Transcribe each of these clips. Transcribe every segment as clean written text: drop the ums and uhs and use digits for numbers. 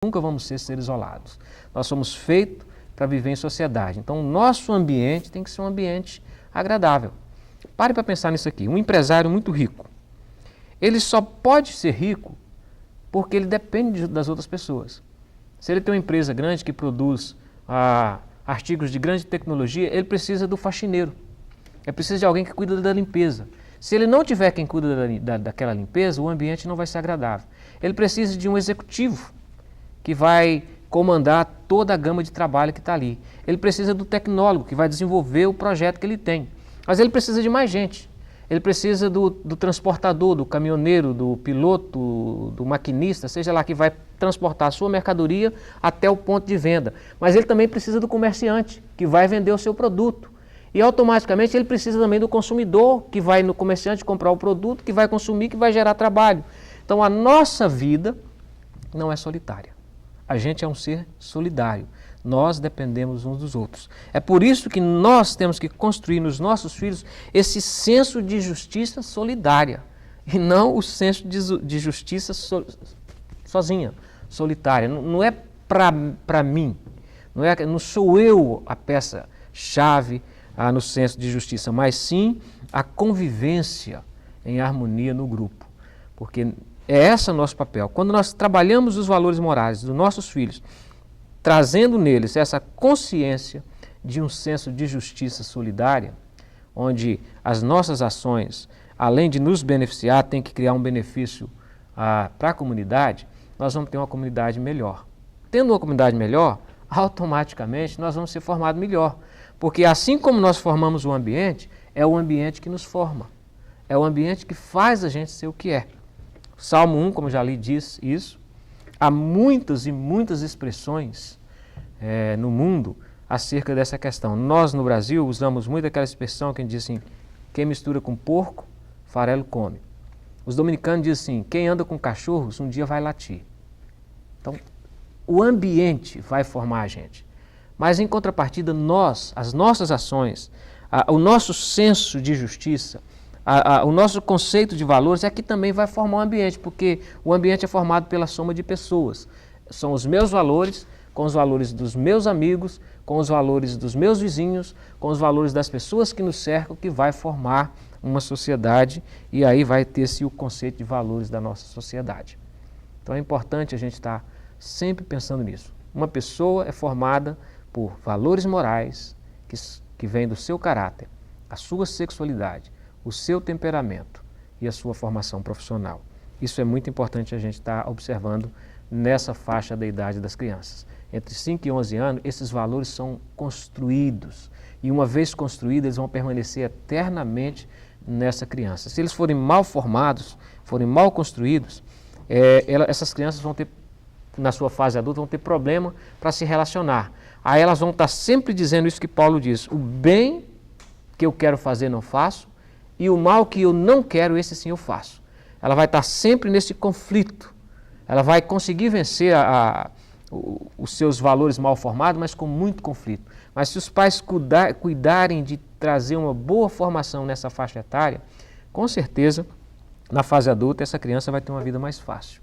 nunca vamos ser seres isolados. Nós somos feitos para viver em sociedade. Então, o nosso ambiente tem que ser um ambiente agradável. Pare para pensar nisso aqui. Um empresário muito rico, ele só pode ser rico porque ele depende das outras pessoas. Se ele tem uma empresa grande que produz artigos de grande tecnologia, ele precisa do faxineiro. Ele precisa de alguém que cuida da limpeza. Se ele não tiver quem cuida daquela limpeza, o ambiente não vai ser agradável. Ele precisa de um executivo que vai comandar toda a gama de trabalho que está ali. Ele precisa do tecnólogo que vai desenvolver o projeto que ele tem. Mas ele precisa de mais gente. Ele precisa do transportador, do caminhoneiro, do piloto, do maquinista, seja lá que vai transportar a sua mercadoria até o ponto de venda. Mas ele também precisa do comerciante, que vai vender o seu produto. E automaticamente ele precisa também do consumidor, que vai no comerciante comprar o produto, que vai consumir, que vai gerar trabalho. Então a nossa vida não é solitária. A gente é um ser solidário. Nós dependemos uns dos outros. É por isso que nós temos que construir nos nossos filhos esse senso de justiça solidária e não o senso de justiça sozinha, solitária. Não é para mim, não sou eu a peça-chave no senso de justiça, mas sim a convivência em harmonia no grupo. Porque é esse o nosso papel. Quando nós trabalhamos os valores morais dos nossos filhos, trazendo neles essa consciência de um senso de justiça solidária, onde as nossas ações, além de nos beneficiar, tem que criar um benefício para a comunidade, nós vamos ter uma comunidade melhor. Tendo uma comunidade melhor, automaticamente nós vamos ser formados melhor. Porque assim como nós formamos o ambiente, é o ambiente que nos forma. É o ambiente que faz a gente ser o que é. Salmo 1, como já li, diz isso. Há muitas e muitas expressões no mundo acerca dessa questão. Nós, no Brasil, usamos muito aquela expressão que diz assim, quem mistura com porco, farelo come. Os dominicanos dizem assim, quem anda com cachorros, um dia vai latir. Então, o ambiente vai formar a gente. Mas, em contrapartida, as nossas ações, o nosso senso de justiça, o nosso conceito de valores é que também vai formar o ambiente, porque o ambiente é formado pela soma de pessoas. São os meus valores, com os valores dos meus amigos, com os valores dos meus vizinhos, com os valores das pessoas que nos cercam, que vai formar uma sociedade e aí vai ter-se o conceito de valores da nossa sociedade. Então é importante a gente estar sempre pensando nisso. Uma pessoa é formada por valores morais que vêm do seu caráter, a sua sexualidade, o seu temperamento e a sua formação profissional. Isso é muito importante a gente estar observando nessa faixa da idade das crianças. Entre 5 e 11 anos, esses valores são construídos e uma vez construídos, eles vão permanecer eternamente nessa criança. Se eles forem mal formados, forem mal construídos, essas crianças vão ter, na sua fase adulta, vão ter problema para se relacionar. Aí elas vão estar sempre dizendo isso que Paulo diz, o bem que eu quero fazer não faço, e o mal que eu não quero, esse sim eu faço. Ela vai estar sempre nesse conflito. Ela vai conseguir vencer os seus valores mal formados, mas com muito conflito. Mas se os pais cuidarem de trazer uma boa formação nessa faixa etária, com certeza, na fase adulta, essa criança vai ter uma vida mais fácil.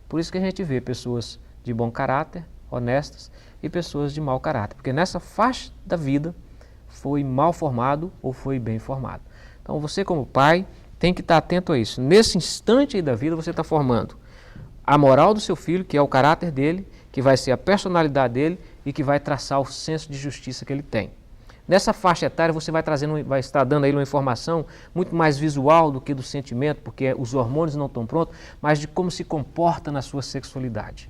Por isso que a gente vê pessoas de bom caráter, honestas, e pessoas de mau caráter. Porque nessa faixa da vida, foi mal formado ou foi bem formado. Então você como pai tem que estar atento a isso. Nesse instante aí da vida você está formando a moral do seu filho, que é o caráter dele, que vai ser a personalidade dele e que vai traçar o senso de justiça que ele tem. Nessa faixa etária você vai estar dando a ele uma informação muito mais visual do que do sentimento, porque os hormônios não estão prontos, mas de como se comporta na sua sexualidade.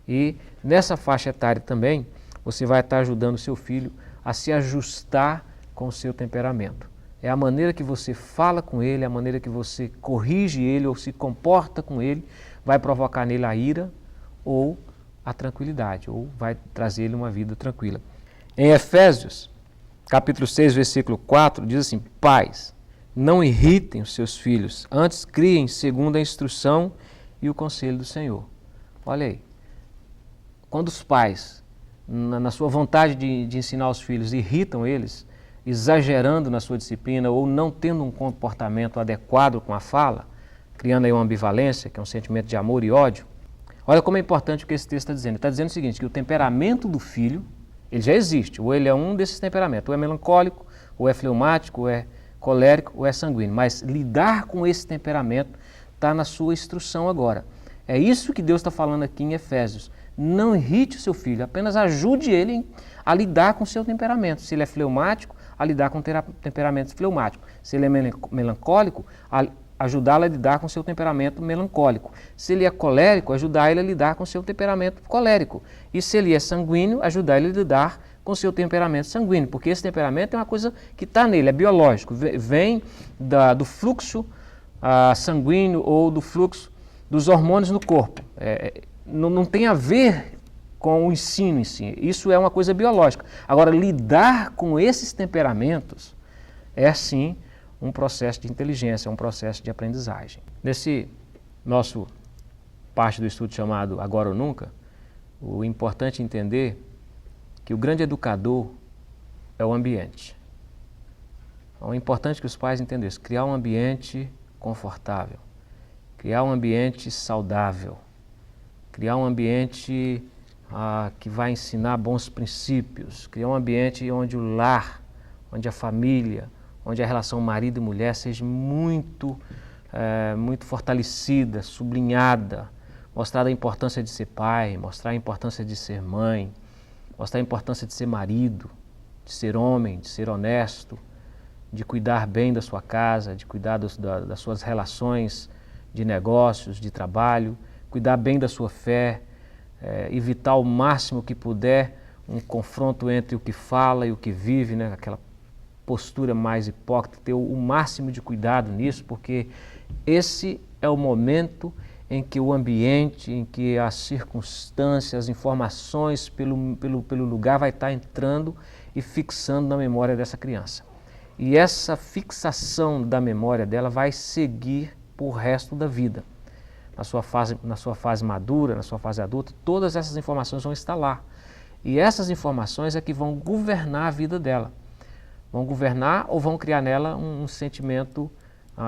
E nessa faixa etária também você vai estar ajudando o seu filho a se ajustar com o seu temperamento. É a maneira que você fala com ele, a maneira que você corrige ele ou se comporta com ele, vai provocar nele a ira ou a tranquilidade, ou vai trazer ele uma vida tranquila. Em Efésios, capítulo 6, versículo 4, diz assim, pais, não irritem os seus filhos, antes criem segundo a instrução e o conselho do Senhor. Olha aí, quando os pais, na sua vontade de ensinar os filhos, irritam eles, exagerando na sua disciplina ou não tendo um comportamento adequado com a fala, criando aí uma ambivalência, que é um sentimento de amor e ódio, Olha como é importante o que esse texto está dizendo. Ele está dizendo o seguinte, que o temperamento do filho, ele já existe, ou ele é um desses temperamentos, ou é melancólico, ou é fleumático, ou é colérico, ou é sanguíneo. Mas lidar com esse temperamento está na sua instrução agora. É isso que Deus está falando aqui em Efésios. Não irrite o seu filho, apenas ajude ele a lidar com o seu temperamento. Se ele é fleumático, a lidar com o temperamento fleumático. Se ele é melancólico, ajudá-lo a lidar com o seu temperamento melancólico. Se ele é colérico, ajudar ele a lidar com o seu temperamento colérico. E se ele é sanguíneo, ajudar ele a lidar com o seu temperamento sanguíneo, porque esse temperamento é uma coisa que está nele, é biológico, vem do fluxo sanguíneo ou do fluxo dos hormônios no corpo. Não tem a ver com o ensino em si, isso é uma coisa biológica. Agora, lidar com esses temperamentos é sim um processo de inteligência, é um processo de aprendizagem. Nesse nosso parte do estudo chamado Agora ou Nunca, o importante é entender que o grande educador é o ambiente. Então, é importante que os pais entendam isso, criar um ambiente confortável, criar um ambiente saudável, criar um ambiente que vai ensinar bons princípios, criar um ambiente onde o lar, onde a família, onde a relação marido e mulher seja muito fortalecida, sublinhada, mostrar a importância de ser pai, mostrar a importância de ser mãe, mostrar a importância de ser marido, de ser homem, de ser honesto, de cuidar bem da sua casa, de cuidar das suas relações de negócios, de trabalho, cuidar bem da sua fé, evitar o máximo que puder um confronto entre o que fala e o que vive, né? Aquela postura mais hipócrita, ter o máximo de cuidado nisso, porque esse é o momento em que o ambiente, em que as circunstâncias, as informações pelo lugar vai estar entrando e fixando na memória dessa criança. E essa fixação da memória dela vai seguir por resto da vida. Na sua fase madura, na sua fase adulta, todas essas informações vão estar lá. E essas informações é que vão governar a vida dela. Vão governar ou vão criar nela um sentimento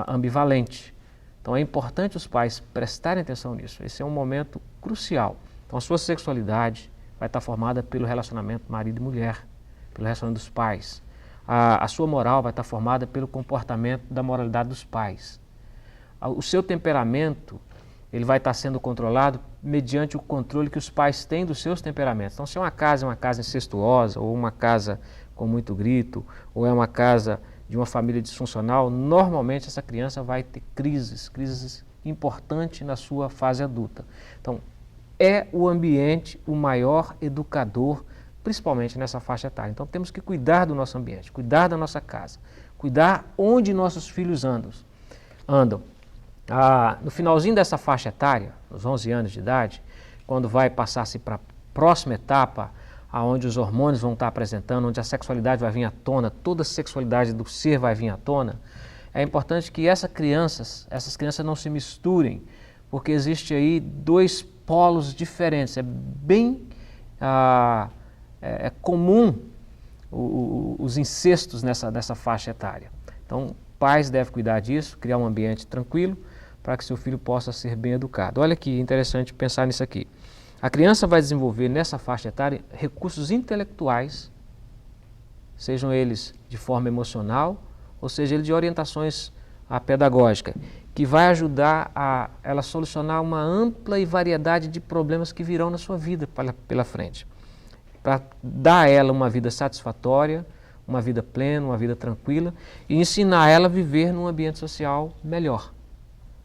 ambivalente. Então é importante os pais prestarem atenção nisso. Esse é um momento crucial. Então a sua sexualidade vai estar formada pelo relacionamento marido e mulher, pelo relacionamento dos pais. A sua moral vai estar formada pelo comportamento da moralidade dos pais. O seu temperamento, ele vai estar sendo controlado mediante o controle que os pais têm dos seus temperamentos. Então se é uma casa incestuosa, ou uma casa com muito grito, ou é uma casa de uma família disfuncional, normalmente essa criança vai ter crises importantes na sua fase adulta. Então, é o ambiente o maior educador, principalmente nessa faixa etária. Então, temos que cuidar do nosso ambiente, cuidar da nossa casa, cuidar onde nossos filhos andam. No finalzinho dessa faixa etária, nos 11 anos de idade, quando vai passar-se para a próxima etapa, onde os hormônios vão estar apresentando, onde a sexualidade vai vir à tona, toda a sexualidade do ser vai vir à tona, é importante que essas crianças não se misturem, porque existe aí dois polos diferentes. É bem comum os incestos nessa faixa etária. Então, pais devem cuidar disso, criar um ambiente tranquilo para que seu filho possa ser bem educado. Olha que interessante pensar nisso aqui. A criança vai desenvolver nessa faixa etária recursos intelectuais, sejam eles de forma emocional, ou seja eles de orientações pedagógicas, que vai ajudar a ela solucionar uma ampla e variedade de problemas que virão na sua vida pela frente, para dar a ela uma vida satisfatória, uma vida plena, uma vida tranquila e ensinar ela a viver num ambiente social melhor.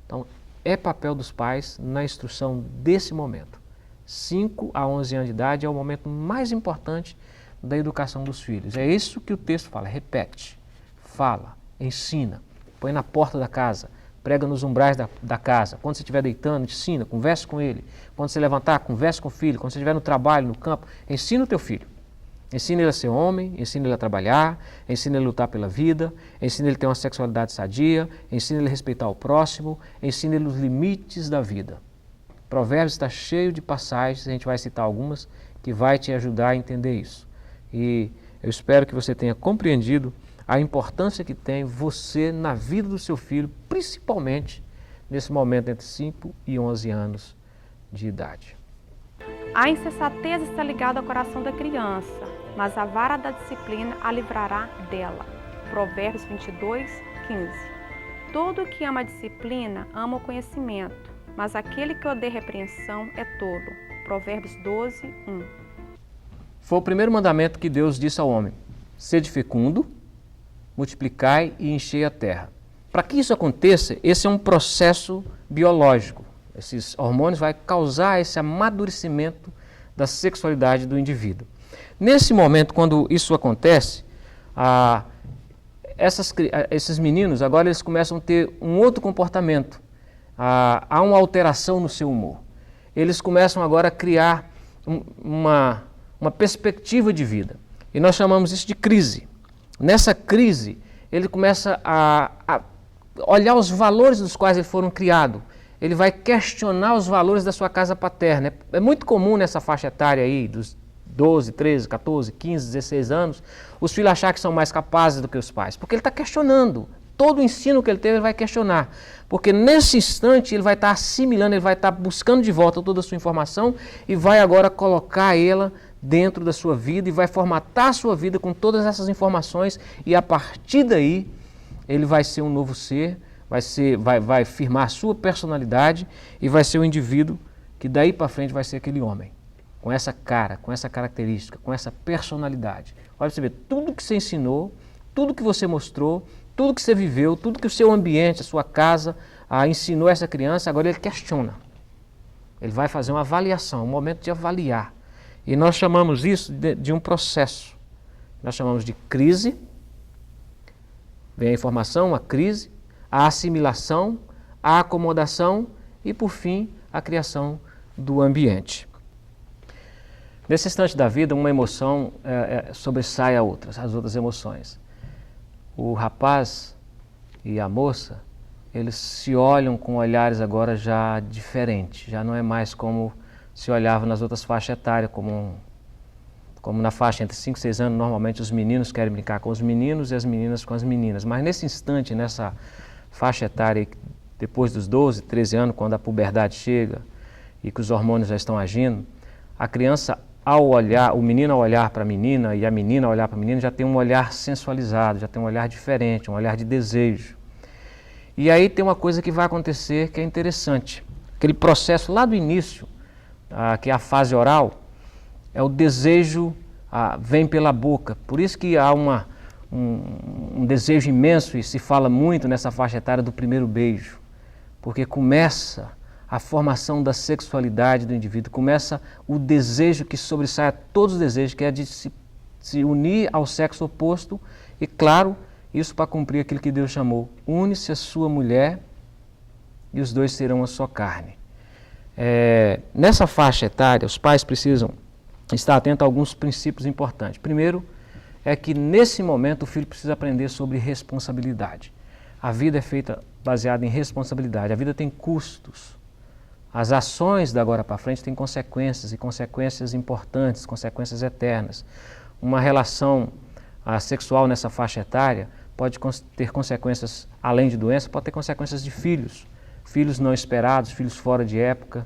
Então, é papel dos pais na instrução desse momento. 5 a 11 anos de idade é o momento mais importante da educação dos filhos. É isso que o texto fala, repete, fala, ensina, põe na porta da casa, prega nos umbrais da casa. Quando você estiver deitando, ensina, converse com ele. Quando você levantar, converse com o filho. Quando você estiver no trabalho, no campo, ensina o teu filho. Ensina ele a ser homem, ensina ele a trabalhar, ensina ele a lutar pela vida, ensina ele a ter uma sexualidade sadia, ensina ele a respeitar o próximo, ensina ele os limites da vida. Provérbios está cheio de passagens, a gente vai citar algumas, que vai te ajudar a entender isso. E eu espero que você tenha compreendido a importância que tem você na vida do seu filho, principalmente nesse momento entre 5 e 11 anos de idade. A insensatez está ligada ao coração da criança, mas a vara da disciplina a livrará dela. Provérbios 22, 15. Todo que ama a disciplina ama o conhecimento, mas aquele que odeia repreensão é tolo. Provérbios 12, 1. Foi o primeiro mandamento que Deus disse ao homem: sede fecundo, multiplicai e enchei a terra. Para que isso aconteça, esse é um processo biológico. Esses hormônios vão causar esse amadurecimento da sexualidade do indivíduo. Nesse momento, quando isso acontece, esses meninos agora eles começam a ter um outro comportamento. Há uma alteração no seu humor. Eles começam agora a criar uma perspectiva de vida. E nós chamamos isso de crise. Nessa crise, ele começa a olhar os valores dos quais eles foram criados. Ele vai questionar os valores da sua casa paterna. É muito comum nessa faixa etária aí, dos 12, 13, 14, 15, 16 anos, os filhos acharem que são mais capazes do que os pais, porque ele está questionando. Todo o ensino que ele teve, ele vai questionar. Porque nesse instante ele vai estar assimilando, ele vai estar buscando de volta toda a sua informação e vai agora colocar ela dentro da sua vida e vai formatar a sua vida com todas essas informações e a partir daí ele vai ser um novo ser, vai firmar a sua personalidade e vai ser o indivíduo que daí para frente vai ser aquele homem, com essa cara, com essa característica, com essa personalidade. Olha você ver, tudo que você ensinou, tudo que você mostrou, tudo que você viveu, tudo que o seu ambiente, a sua casa ensinou a essa criança, agora ele questiona. Ele vai fazer uma avaliação, um momento de avaliar. E nós chamamos isso de um processo. Nós chamamos de crise. Vem a informação, a crise, a assimilação, a acomodação e, por fim, a criação do ambiente. Nesse instante da vida, uma emoção sobressai as outras emoções. O rapaz e a moça, eles se olham com olhares agora já diferentes, já não é mais como se olhava nas outras faixas etárias, como na faixa entre 5 e 6 anos, normalmente os meninos querem brincar com os meninos e as meninas com as meninas. Mas nesse instante, nessa faixa etária, depois dos 12, 13 anos, quando a puberdade chega e que os hormônios já estão agindo, a criança, ao olhar, o menino ao olhar para a menina e a menina ao olhar para o menino, já tem um olhar sensualizado, já tem um olhar diferente, um olhar de desejo. E aí tem uma coisa que vai acontecer que é interessante. Aquele processo lá do início, que é a fase oral, é o desejo, vem pela boca. Por isso que há um desejo imenso e se fala muito nessa faixa etária do primeiro beijo. Porque começa a formação da sexualidade do indivíduo, começa o desejo que sobressai a todos os desejos, que é de se unir ao sexo oposto e, claro, isso para cumprir aquilo que Deus chamou. Une-se a sua mulher e os dois serão uma só carne. Nessa faixa etária, os pais precisam estar atentos a alguns princípios importantes. Primeiro, é que nesse momento o filho precisa aprender sobre responsabilidade. A vida é feita baseada em responsabilidade, a vida tem custos. As ações da agora para frente têm consequências, e consequências importantes, consequências eternas. Uma relação sexual nessa faixa etária pode ter consequências, além de doença, pode ter consequências de filhos. Filhos não esperados, filhos fora de época,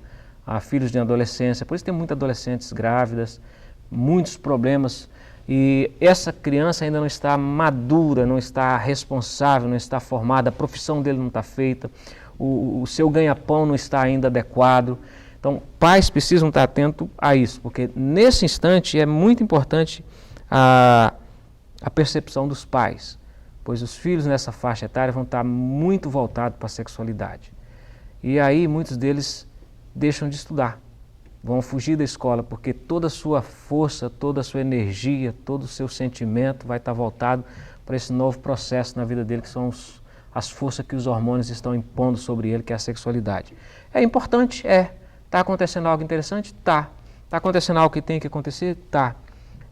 filhos de adolescência. Por isso tem muitas adolescentes grávidas, muitos problemas. E essa criança ainda não está madura, não está responsável, não está formada, a profissão dele não está feita, o seu ganha-pão não está ainda adequado. Então, pais precisam estar atentos a isso, porque nesse instante é muito importante a percepção dos pais, pois os filhos nessa faixa etária vão estar muito voltados para a sexualidade. E aí muitos deles deixam de estudar, vão fugir da escola, porque toda a sua força, toda a sua energia, todo o seu sentimento vai estar voltado para esse novo processo na vida dele, que são as forças que os hormônios estão impondo sobre ele, que é a sexualidade. É importante? Está acontecendo algo interessante? Está. Está acontecendo algo que tem que acontecer? Está.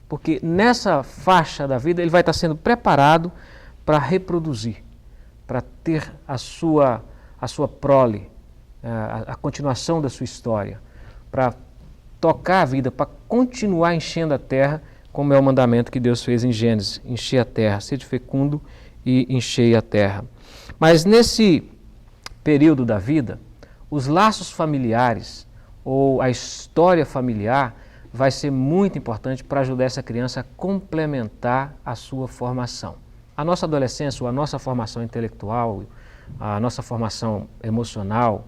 Porque nessa faixa da vida ele vai estar sendo preparado para reproduzir, para ter a sua prole, a continuação da sua história, para tocar a vida, para continuar enchendo a terra, como é o mandamento que Deus fez em Gênesis, encher a terra, sede fecundo e enchei a terra. Mas nesse período da vida, os laços familiares, ou a história familiar vai ser muito importante para ajudar essa criança a complementar a sua formação. A nossa adolescência, ou a nossa formação intelectual, a nossa formação emocional,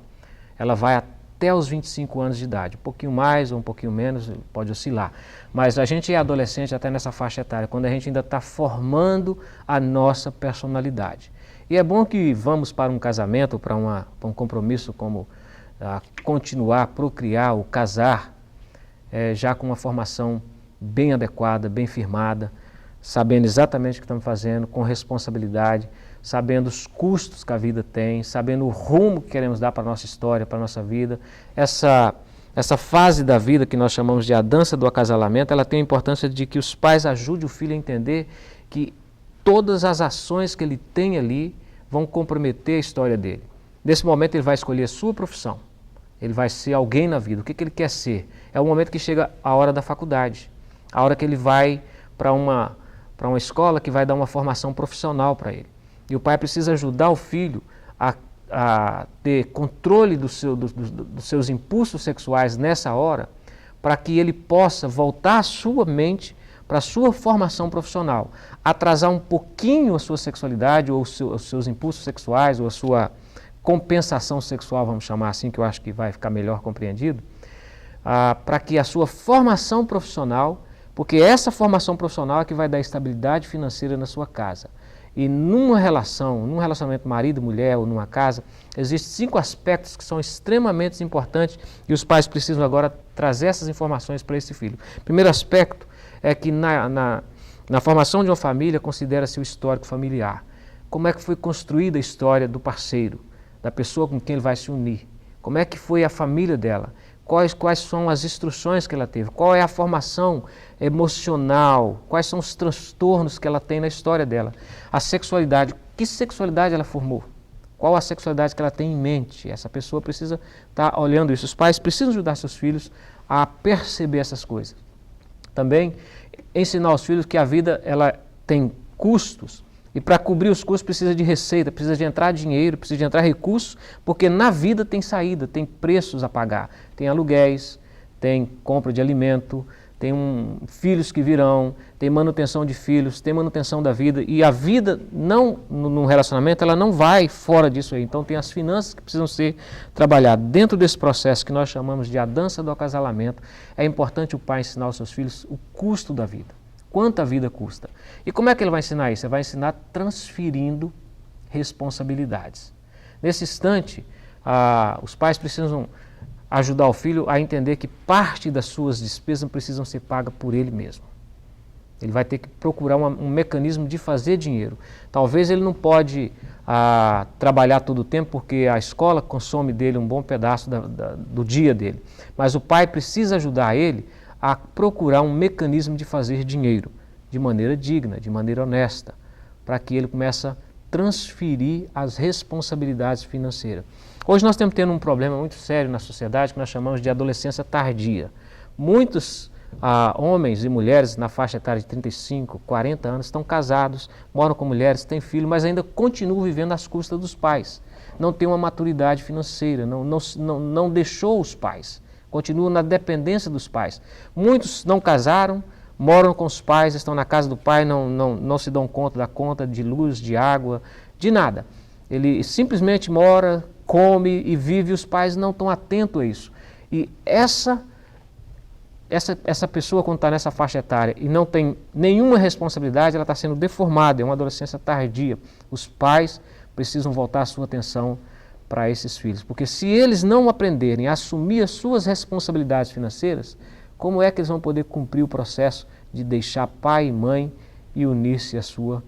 ela vai até os 25 anos de idade, um pouquinho mais ou um pouquinho menos, pode oscilar. Mas a gente é adolescente até nessa faixa etária, quando a gente ainda está formando a nossa personalidade. E é bom que vamos para um casamento, para um compromisso como continuar, procriar ou casar, já com uma formação bem adequada, bem firmada, sabendo exatamente o que estamos fazendo, com responsabilidade, sabendo os custos que a vida tem, sabendo o rumo que queremos dar para a nossa história, para a nossa vida. Essa fase da vida que nós chamamos de a dança do acasalamento, ela tem a importância de que os pais ajudem o filho a entender que todas as ações que ele tem ali vão comprometer a história dele. Nesse momento ele vai escolher a sua profissão, ele vai ser alguém na vida, o que ele quer ser. É o momento que chega a hora da faculdade, a hora que ele vai para uma escola que vai dar uma formação profissional para ele. E o pai precisa ajudar o filho a ter controle dos seus impulsos sexuais nessa hora, para que ele possa voltar a sua mente para a sua formação profissional, atrasar um pouquinho a sua sexualidade ou os seus impulsos sexuais ou a sua compensação sexual, vamos chamar assim, que eu acho que vai ficar melhor compreendido, para que a sua formação profissional, porque essa formação profissional é que vai dar estabilidade financeira na sua casa. E num relacionamento marido-mulher ou numa casa, existem 5 aspectos que são extremamente importantes e os pais precisam agora trazer essas informações para esse filho. Primeiro aspecto é que na formação de uma família considera-se o histórico familiar. Como é que foi construída a história do parceiro, da pessoa com quem ele vai se unir? Como é que foi a família dela? Quais são as instruções que ela teve? Qual é a formação emocional? Quais são os transtornos que ela tem na história dela? A sexualidade, que sexualidade ela formou? Qual a sexualidade que ela tem em mente? Essa pessoa precisa estar olhando isso. Os pais precisam ajudar seus filhos a perceber essas coisas. Também ensinar aos filhos que a vida ela tem custos e para cobrir os custos precisa de receita, precisa de entrar dinheiro, precisa de entrar recursos, porque na vida tem saída, tem preços a pagar, tem aluguéis, tem compra de alimento, tem filhos que virão, tem manutenção de filhos, tem manutenção da vida e a vida num relacionamento ela não vai fora disso aí. Então tem as finanças que precisam ser trabalhadas. Dentro desse processo que nós chamamos de a dança do acasalamento, é importante o pai ensinar aos seus filhos o custo da vida, quanto a vida custa. E como é que ele vai ensinar isso? Ele vai ensinar transferindo responsabilidades. Nesse instante, os pais precisam ajudar o filho a entender que parte das suas despesas precisam ser pagas por ele mesmo. Ele vai ter que procurar um mecanismo de fazer dinheiro. Talvez ele não pode trabalhar todo o tempo porque a escola consome dele um bom pedaço do dia dele. Mas o pai precisa ajudar ele a procurar um mecanismo de fazer dinheiro de maneira digna, de maneira honesta, para que ele comece a transferir as responsabilidades financeiras. Hoje nós estamos tendo um problema muito sério na sociedade que nós chamamos de adolescência tardia. Muitos homens e mulheres na faixa etária de 35, 40 anos estão casados, moram com mulheres, têm filhos, mas ainda continuam vivendo às custas dos pais. Não tem uma maturidade financeira, não deixou os pais, continuam na dependência dos pais. Muitos não casaram, moram com os pais, estão na casa do pai, não se dão conta da conta de luz, de água, de nada. Ele simplesmente mora, come e vive, e os pais não estão atentos a isso. E essa pessoa, quando está nessa faixa etária e não tem nenhuma responsabilidade, ela está sendo deformada, é uma adolescência tardia. Os pais precisam voltar a sua atenção para esses filhos, porque se eles não aprenderem a assumir as suas responsabilidades financeiras, como é que eles vão poder cumprir o processo de deixar pai e mãe e unir-se à sua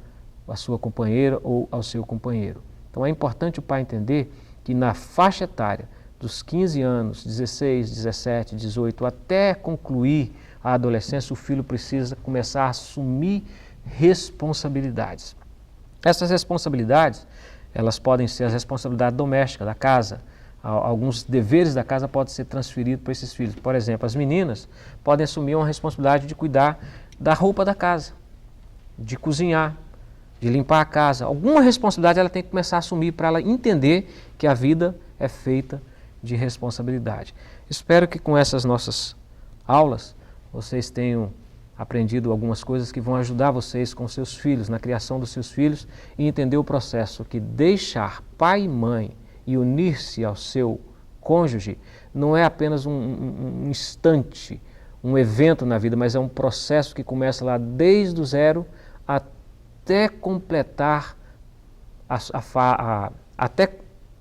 companheira ou ao seu companheiro? Então é importante o pai entender que na faixa etária dos 15 anos, 16, 17, 18, até concluir a adolescência, o filho precisa começar a assumir responsabilidades. Essas responsabilidades, elas podem ser as responsabilidades domésticas da casa. Alguns deveres da casa podem ser transferidos para esses filhos. Por exemplo, as meninas podem assumir uma responsabilidade de cuidar da roupa da casa, de cozinhar, de limpar a casa. Alguma responsabilidade ela tem que começar a assumir para ela entender que a vida é feita de responsabilidade. Espero que com essas nossas aulas vocês tenham aprendido algumas coisas que vão ajudar vocês com seus filhos, na criação dos seus filhos, e entender o processo que deixar pai e mãe e unir-se ao seu cônjuge não é apenas um instante, um evento na vida, mas é um processo que começa lá desde o zero até completar, até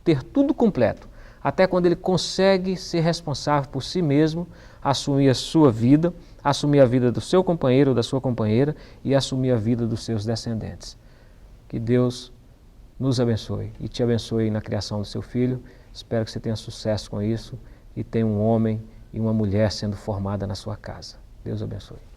ter tudo completo, até quando ele consegue ser responsável por si mesmo, assumir a sua vida, assumir a vida do seu companheiro ou da sua companheira e assumir a vida dos seus descendentes. Que Deus nos abençoe e te abençoe na criação do seu filho. Espero que você tenha sucesso com isso e tenha um homem e uma mulher sendo formada na sua casa. Deus abençoe.